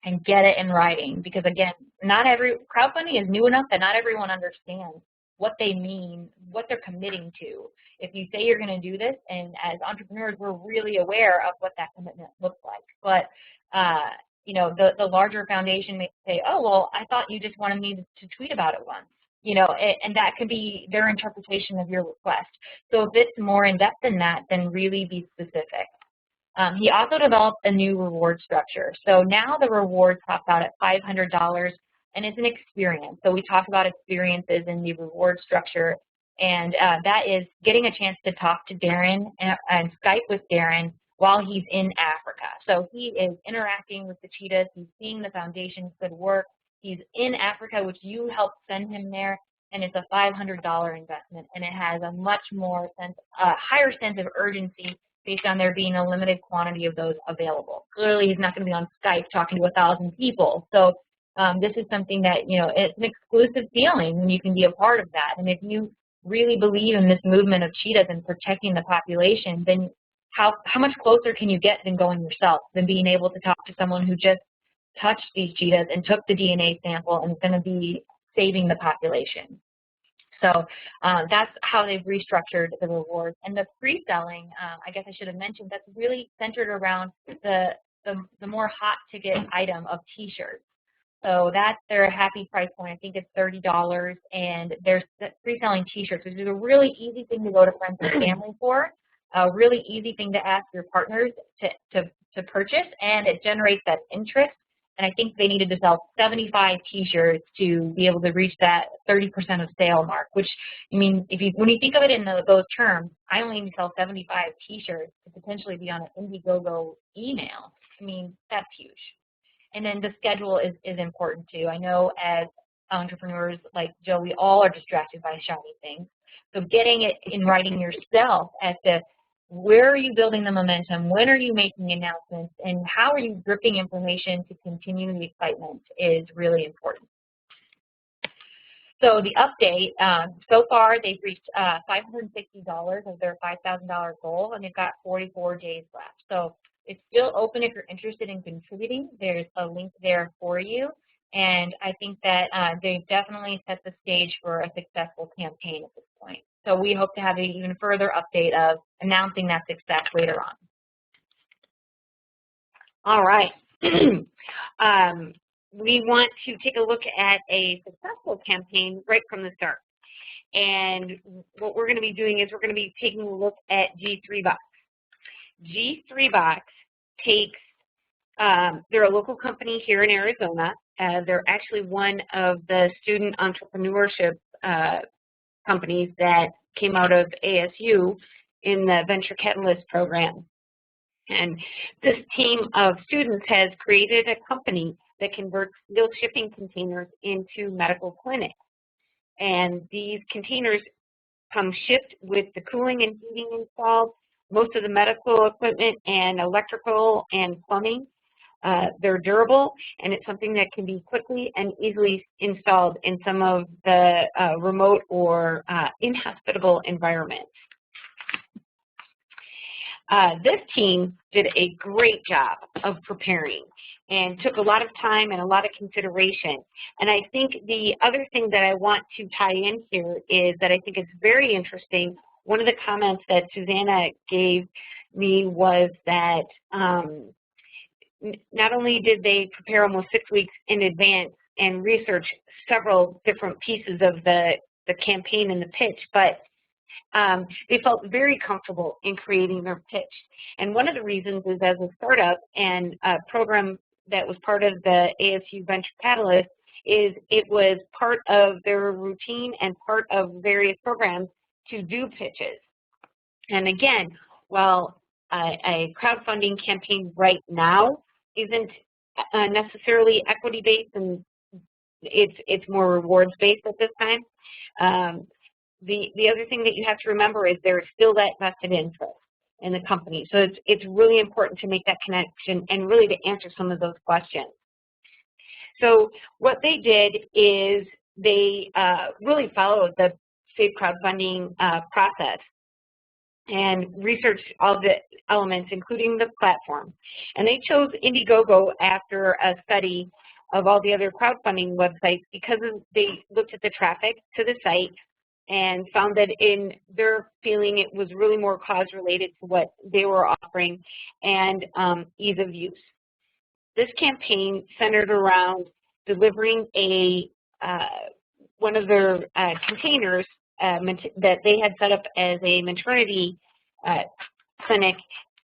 And get it in writing, because again, not every crowdfunding is new enough that not everyone understands what they mean, what they're committing to. If you say you're going to do this, and as entrepreneurs, we're really aware of what that commitment looks like. But you know, the larger foundation may say, oh, well, I thought you just wanted me to tweet about it once. You know, and that could be their interpretation of your request. So if it's more in depth than that, then really be specific. He also developed a new reward structure. So now the reward tops out at $500, and it's an experience. So we talk about experiences in the reward structure, and that is getting a chance to talk to Darren and Skype with Darren while he's in Africa. So he is interacting with the cheetahs. He's seeing the foundation's good work. He's in Africa, which you helped send him there, and it's a $500 investment, and it has a much more higher sense of urgency based on there being a limited quantity of those available. Clearly, he's not going to be on Skype talking to 1,000 people. So this is something that, you know, it's an exclusive feeling when you can be a part of that. And if you really believe in this movement of cheetahs and protecting the population, then how much closer can you get than going yourself, than being able to talk to someone who just touched these cheetahs and took the DNA sample and is going to be saving the population. So that's how they've restructured the rewards. And the pre-selling, I guess I should have mentioned, that's really centered around the more hot ticket item of T-shirts. So that's their happy price point. I think it's $30, and there's pre-selling T-shirts, which is a really easy thing to go to friends and family for, a really easy thing to ask your partners to purchase, and it generates that interest. And I think they needed to sell 75 T-shirts to be able to reach that 30% of sale mark, which, I mean, when you think of it in those terms, I only need to sell 75 T-shirts to potentially be on an Indiegogo email. I mean, that's huge. And then the schedule is important too. I know as entrepreneurs like Joe, we all are distracted by shiny things. So getting it in writing yourself as to where are you building the momentum, when are you making announcements, and how are you dripping information to continue the excitement is really important. So the update, so far they've reached $560 of their $5,000 goal, and they've got 44 days left. So it's still open if you're interested in contributing. There's a link there for you. And I think that they've definitely set the stage for a successful campaign at this point. So we hope to have an even further update of announcing that success later on. All right. We want to take a look at a successful campaign right from the start. And what we're going to be doing is we're going to be taking a look at G3 Box. G3 Box takes, they're a local company here in Arizona. They're actually one of the student entrepreneurship companies that came out of ASU in the Venture Catalyst program. And this team of students has created a company that converts steel shipping containers into medical clinics. And these containers come shipped with the cooling and heating installed, most of the medical equipment and electrical and plumbing. They're durable, and it's something that can be quickly and easily installed in some of the remote or inhospitable environments. This team did a great job of preparing and took a lot of time and a lot of consideration. And I think the other thing that I want to tie in here is that I think it's very interesting. One of the comments that Susanna gave me was that not only did they prepare almost 6 weeks in advance and research several different pieces of the campaign and the pitch, but they felt very comfortable in creating their pitch. And one of the reasons is as a startup and a program that was part of the ASU Venture Catalyst is it was part of their routine and part of various programs to do pitches. And again, while a crowdfunding campaign right now isn't necessarily equity-based, and it's more rewards-based at this time. The other thing that you have to remember is there is still that vested interest in the company. So it's really important to make that connection and really to answer some of those questions. So what they did is they really followed the safe crowdfunding process and researched all the elements, including the platform. And they chose Indiegogo after a study of all the other crowdfunding websites because they looked at the traffic to the site and found that in their feeling it was really more cause related to what they were offering and ease of use. This campaign centered around delivering one of their containers that they had set up as a maternity clinic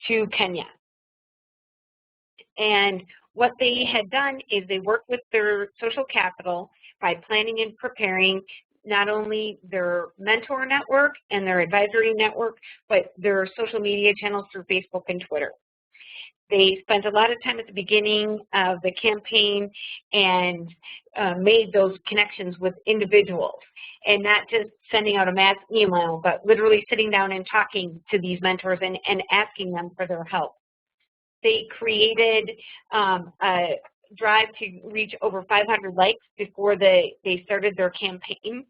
to Kenya. And what they had done is they worked with their social capital by planning and preparing not only their mentor network and their advisory network, but their social media channels through Facebook and Twitter. They spent a lot of time at the beginning of the campaign and made those connections with individuals, and not just sending out a mass email, but literally sitting down and talking to these mentors and asking them for their help. They created a drive to reach over 500 likes before they started their campaign.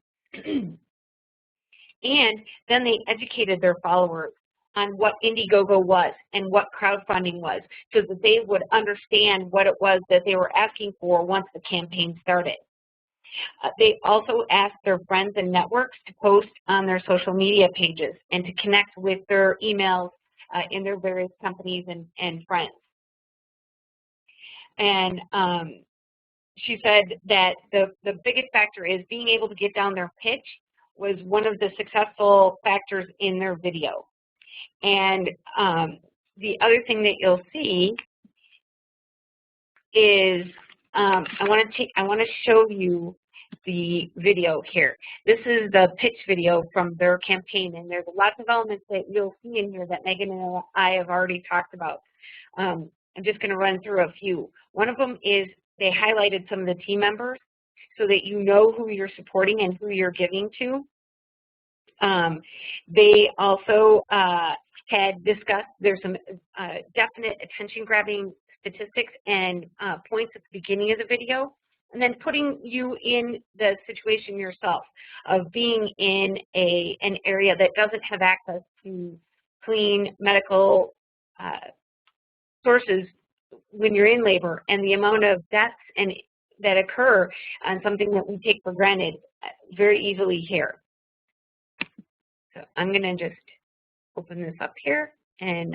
And then they educated their followers on what Indiegogo was and what crowdfunding was so that they would understand what it was that they were asking for once the campaign started. They also asked their friends and networks to post on their social media pages and to connect with their emails in their various companies and friends. And she said that the biggest factor is being able to get down their pitch was one of the successful factors in their video. And the other thing that you'll see is I want to show you the video here. This is the pitch video from their campaign, and there's lots of elements that you'll see in here that Megan and I have already talked about. I'm just going to run through a few. One of them is they highlighted some of the team members so that you know who you're supporting and who you're giving to. They also had discussed there's some definite attention-grabbing statistics and points at the beginning of the video, and then putting you in the situation yourself of being in an area that doesn't have access to clean medical sources when you're in labor, and the amount of deaths that occur on something that we take for granted very easily here. So I'm going to just open this up here, and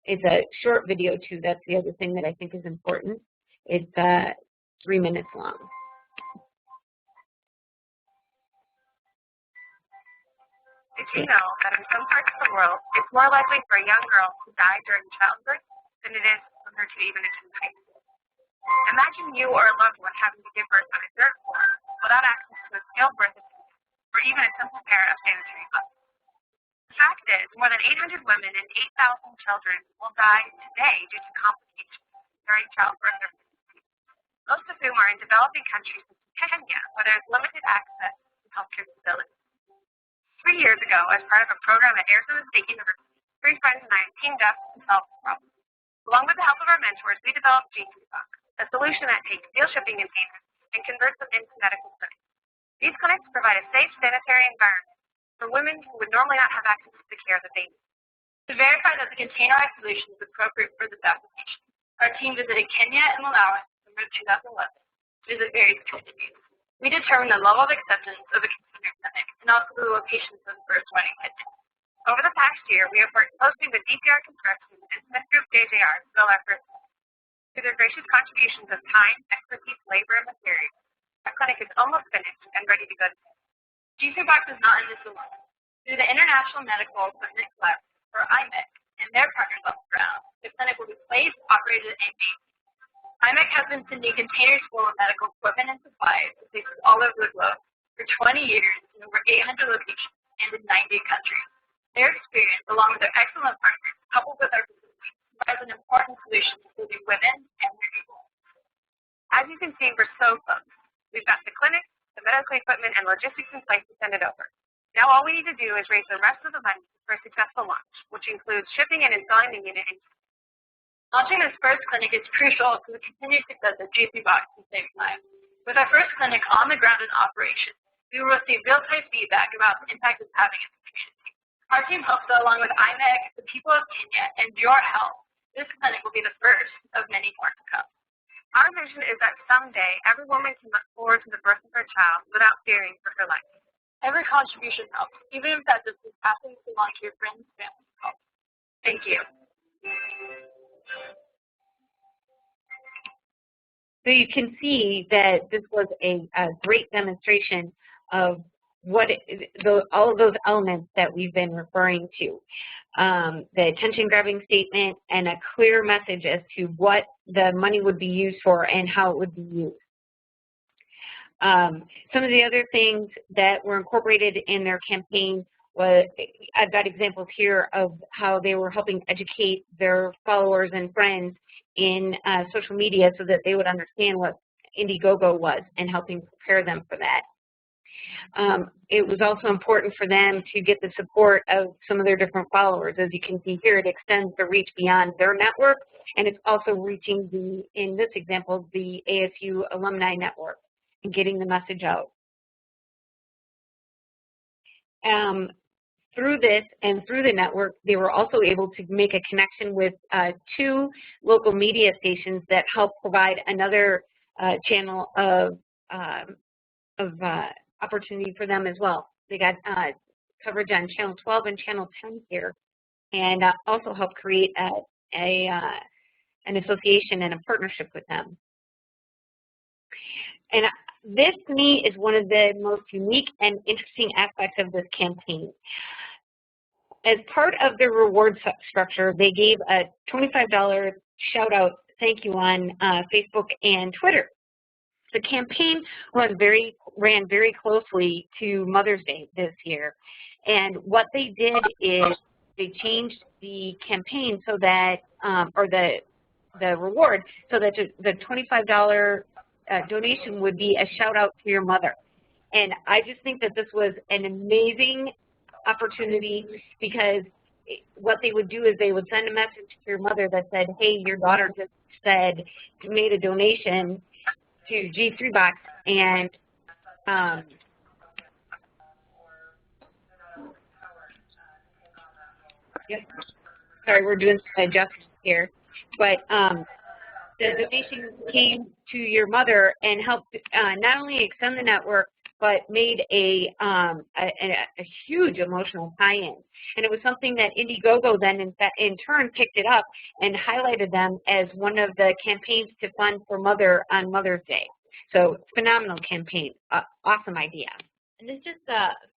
it's a short video too. That's the other thing that I think is important. It's 3 minutes long. Did you know that in some parts of the world, it's more likely for a young girl to die during childbirth than it is for her to even attend high school? Imagine you or a loved one having to give birth on a dirt floor without access to a skilled birth attendant or even a simple pair of sanitary gloves. The fact is, more than 800 women and 8,000 children will die today due to complications during childbirth or pregnancy, most of whom are in developing countries such as Kenya, where there is limited access to healthcare facilities. 3 years ago, as part of a program at Arizona State University, 3 friends and I teamed up to solve the problem. Along with the help of our mentors, we developed G3Box, a solution that takes steel shipping containers and converts them into medical clinics. These clinics provide a safe, sanitary environment for women who would normally not have access to the care that they need. To verify that the containerized solution is appropriate for this application, our team visited Kenya and Malawi in December 2011. It is a very expensive use. We determined the level of acceptance of a container clinic and also the locations of the first wedding kitchen. Over the past year, we have worked closely with DPR Construction and Smith Group JJR to build our first clinic. Through their gracious contributions of time, expertise, labor, and materials, our clinic is almost finished and ready to go to bed. G3Box is not in this alone. Through the International Medical Equipment Collaborative, or IMEC, and their partners on the ground, the clinic will be placed, operated, and maintained. IMEC has been sending containers full of medical equipment and supplies to places all over the globe for 20 years in over 800 locations and in 90 countries. Their experience, along with their excellent partners, coupled with our facilities, provides an important solution to serving women and their people. As you can see, we're so close. We've got the clinic, the medical equipment, and logistics in place to send it over. Now all we need to do is raise the rest of the money for a successful launch, which includes shipping and installing the unit. Launching this first clinic is crucial to the continued success of G3 Box and Save Lives. With our first clinic on the ground in operation, we will receive real-time feedback about the impact it's having in the community. Our team hopes that along with IMEG, the people of Kenya, and your help, this clinic will be the first of many more to come. Our vision is that someday every woman can look forward to the birth of her child without fearing for her life. Every contribution helps, even if that just is asking to launch your friends' family help. Thank you. So you can see that this was a great demonstration of all of those elements that we've been referring to. The attention-grabbing statement and a clear message as to what the money would be used for and how it would be used. Some of the other things that were incorporated in their campaign was, I've got examples here of how they were helping educate their followers and friends in social media so that they would understand what Indiegogo was and helping prepare them for that. It was also important for them to get the support of some of their different followers. As you can see here, it extends the reach beyond their network, and it's also reaching in this example, the ASU alumni network and getting the message out. Through this and through the network, they were also able to make a connection with 2 local media stations that help provide another channel of opportunity for them as well. They got coverage on Channel 12 and Channel 10 here, and also help create an association and a partnership with them. And this, to me, is one of the most unique and interesting aspects of this campaign. As part of their reward structure, they gave a $25 shout-out thank you on Facebook and Twitter. The campaign ran very closely to Mother's Day this year. And what they did is they changed the campaign so that, or the reward, so that the $25 donation would be a shout out to your mother. And I just think that this was an amazing opportunity, because what they would do is they would send a message to your mother that said, hey, your daughter just made a donation to G3 Box, and sorry, we're doing some adjustments here, but the donation came to your mother and helped not only extend the network, but made a huge emotional tie-in. And it was something that Indiegogo then in turn picked it up and highlighted them as one of the campaigns to fund for Mother on Mother's Day. So phenomenal campaign, awesome idea. And this just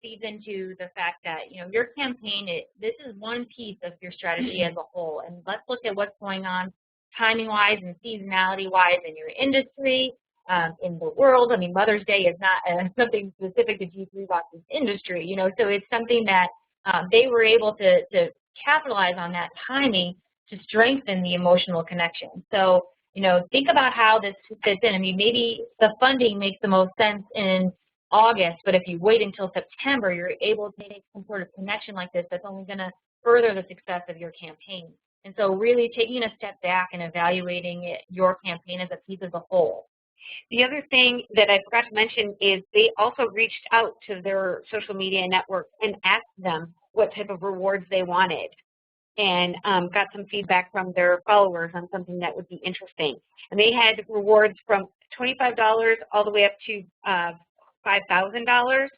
feeds into the fact that, you know, your campaign, this is one piece of your strategy as a whole. And let's look at what's going on timing-wise and seasonality-wise in your industry, in the world. I mean, Mother's Day is not something specific to G3 Box's industry, you know, so it's something that they were able to capitalize on that timing to strengthen the emotional connection. So, you know, think about how this fits in. I mean, maybe the funding makes the most sense in August, but if you wait until September, you're able to make some sort of connection like this that's only going to further the success of your campaign. And so really taking a step back and evaluating your campaign as a piece as a whole. The other thing that I forgot to mention is they also reached out to their social media network and asked them what type of rewards they wanted, and got some feedback from their followers on something that would be interesting. And they had rewards from $25 all the way up to $5,000.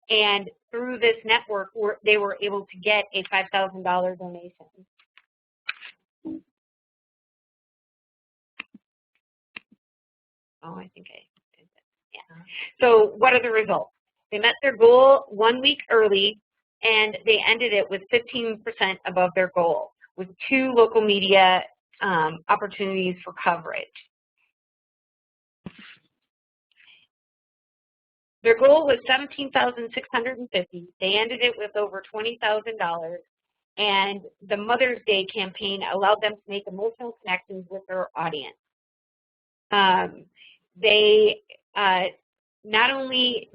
And through this network, they were able to get a $5,000 donation. Oh, I think I did that. Yeah. So what are the results? They met their goal 1 week early, and they ended it with 15% above their goal, with 2 local media opportunities for coverage. Their goal was $17,650. They ended it with over $20,000, And the Mother's Day campaign allowed them to make emotional connections with their audience. They not only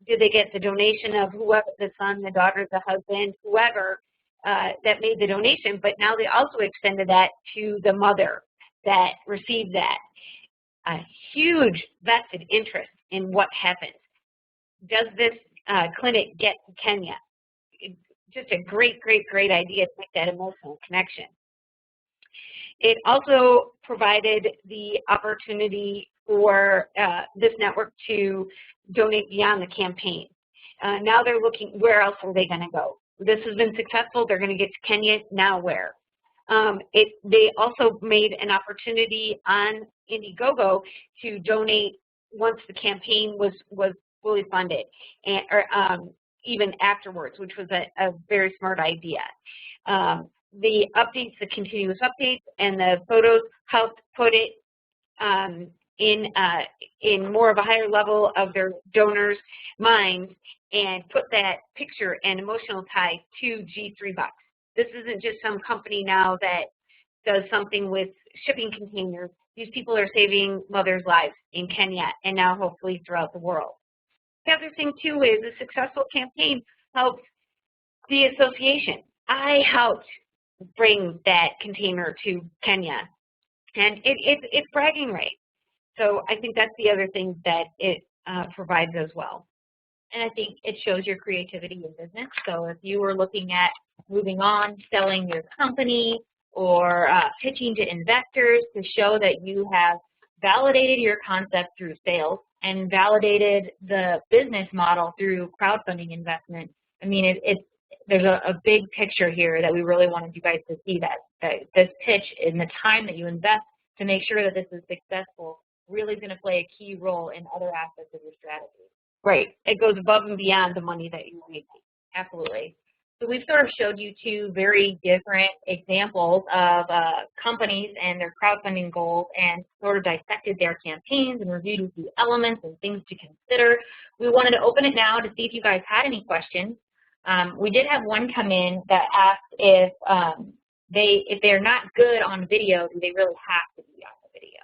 did they get the donation of whoever, the son, the daughter, the husband, whoever that made the donation, but now they also extended that to the mother that received that. A huge vested interest in what happens. Does this clinic get to Kenya? Just a great, great, great idea to make that emotional connection. It also provided the opportunity for this network to donate beyond the campaign. Now they're looking, where else are they going to go? This has been successful. They're going to get to Kenya. Now where? They also made an opportunity on Indiegogo to donate once the campaign was fully funded, and or even afterwards, which was a very smart idea. The updates, the continuous updates, and the photos helped put it in more of a higher level of their donors' minds and put that picture and emotional tie to G3 Bucks. This isn't just some company now that does something with shipping containers. These people are saving mothers' lives in Kenya and now hopefully throughout the world. The other thing too is a successful campaign helps the association. I helped bring that container to Kenya, and it's bragging rights. So I think that's the other thing that it provides as well. And I think it shows your creativity in business. So if you were looking at moving on, selling your company, or pitching to investors to show that you have validated your concept through sales and validated the business model through crowdfunding investment, I mean, there's a big picture here that we really wanted you guys to see, that this pitch and the time that you invest to make sure that this is successful really is going to play a key role in other aspects of your strategy. Right. It goes above and beyond the money that you make. Absolutely. So we've sort of showed you two very different examples of companies and their crowdfunding goals and sort of dissected their campaigns and reviewed a few elements and things to consider. We wanted to open it now to see if you guys had any questions. We did have one come in that asked if they're not good on video, do they really have to be on the video?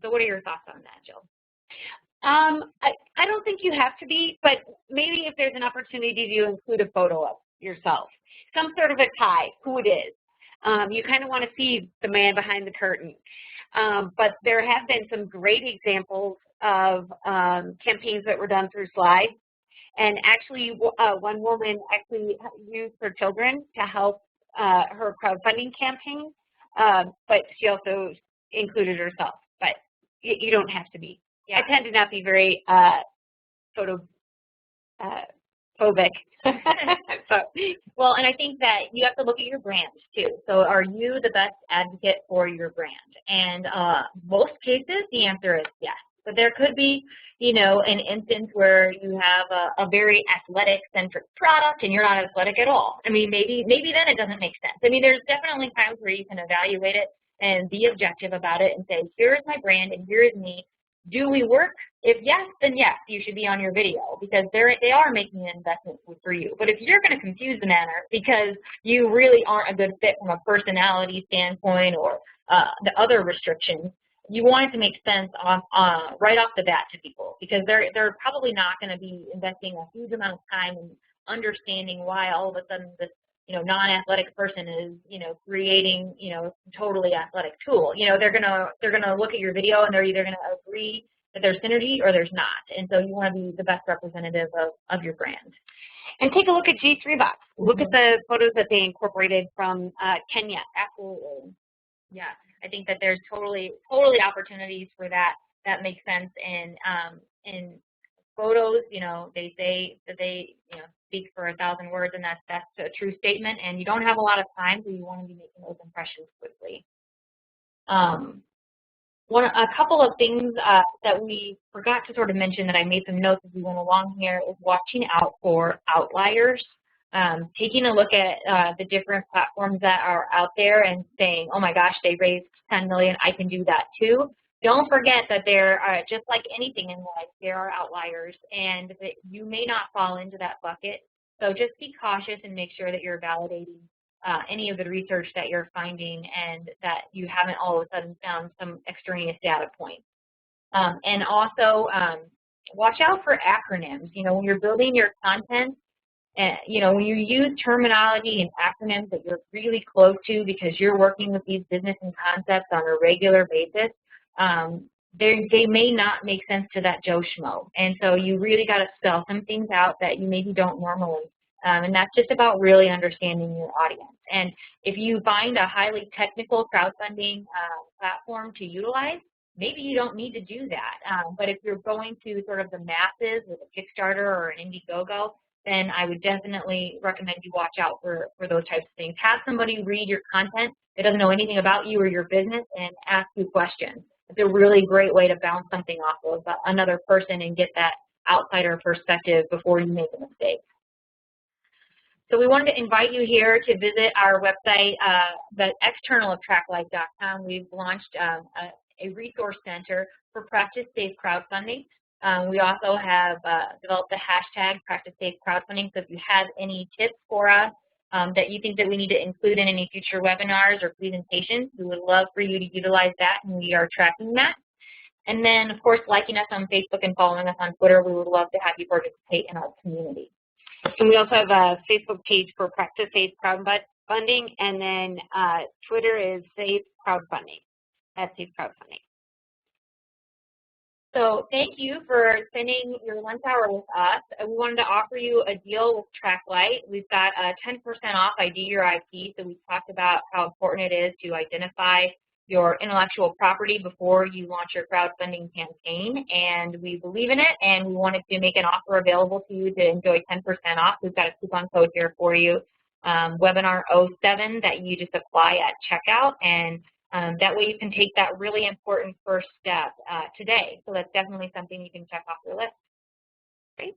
So what are your thoughts on that, Jill? I don't think you have to be, but maybe if there's an opportunity to include a photo of yourself, some sort of a tie, who it is. You kind of want to see the man behind the curtain. But there have been some great examples of campaigns that were done through slides. And actually, one woman actually used her children to help her crowdfunding campaign, but she also included herself. But you don't have to be. Yeah. I tend to not be very photophobic. Well, and I think that you have to look at your brand too. So are you the best advocate for your brand? And most cases, the answer is yes. But there could be, you know, an instance where you have a very athletic-centric product and you're not athletic at all. I mean, maybe then it doesn't make sense. I mean, there's definitely times where you can evaluate it and be objective about it and say, here is my brand and here is me. Do we work? If yes, then yes, you should be on your video because they are making an investment for you. But if you're going to confuse the matter because you really aren't a good fit from a personality standpoint or the other restrictions, you want it to make sense right off the bat to people because they're probably not going to be investing a huge amount of time in understanding why all of a sudden this non-athletic person is creating totally athletic tool. They're gonna look at your video and they're either gonna agree that there's synergy or there's not. And so you want to be the best representative of your brand. And take a look at G3 Box. Look at the photos that they incorporated from Kenya. Absolutely. Yeah, I think that there's totally opportunities for that makes sense. And in photos, they say that they speak for 1,000 words, and that's a true statement. And you don't have a lot of time, so you want to be making those impressions quickly. A couple of things that we forgot to sort of mention that I made some notes as we went along here is watching out for outliers. Taking a look at the different platforms that are out there and saying, oh my gosh, they raised $10 million, I can do that too. Don't forget that there are, just like anything in life, there are outliers and that you may not fall into that bucket. So just be cautious and make sure that you're validating any of the research that you're finding and that you haven't all of a sudden found some extraneous data points. And also, watch out for acronyms. You know, when you're building your content, you know, when you use terminology and acronyms that you're really close to because you're working with these business and concepts on a regular basis, they may not make sense to that Joe Schmo. And so you really got to spell some things out that you maybe don't normally. And that's just about really understanding your audience. And if you find a highly technical crowdfunding platform to utilize, maybe you don't need to do that. But if you're going to sort of the masses with a Kickstarter or an Indiegogo, then I would definitely recommend you watch out for those types of things. Have somebody read your content that doesn't know anything about you or your business and ask you questions. It's a really great way to bounce something off of another person and get that outsider perspective before you make a mistake. So we wanted to invite you here to visit our website, the external of TrackLight.com. We've launched a resource center for practice-safe crowdfunding. We also have developed the hashtag practice-safe crowdfunding. So if you have any tips for us that you think that we need to include in any future webinars or presentations, we would love for you to utilize that, and we are tracking that. And then, of course, liking us on Facebook and following us on Twitter. We would love to have you participate in our community. And we also have a Facebook page for Practice Safe Crowdfunding, and then Twitter is Safe Crowdfunding. That's Safe Crowdfunding. So thank you for spending your lunch hour with us. We wanted to offer you a deal with TrackLight. We've got a 10% off ID Your IP. So we talked about how important it is to identify your intellectual property before you launch your crowdfunding campaign, and we believe in it, and we wanted to make an offer available to you to enjoy 10% off. We've got a coupon code here for you, webinar 07, that you just apply at checkout, and that way you can take that really important first step today. So that's definitely something you can check off your list. Great.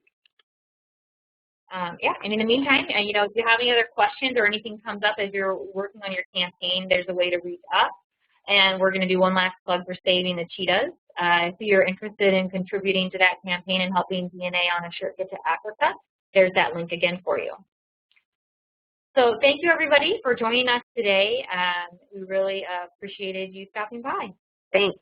Yeah, and in the meantime, you know, if you have any other questions or anything comes up as you're working on your campaign, there's a way to reach us. And we're going to do one last plug for Saving the Cheetahs. If you're interested in contributing to that campaign and helping DNA on a shirt get to Africa, there's that link again for you. So thank you, everybody, for joining us today. We really appreciated you stopping by. Thanks.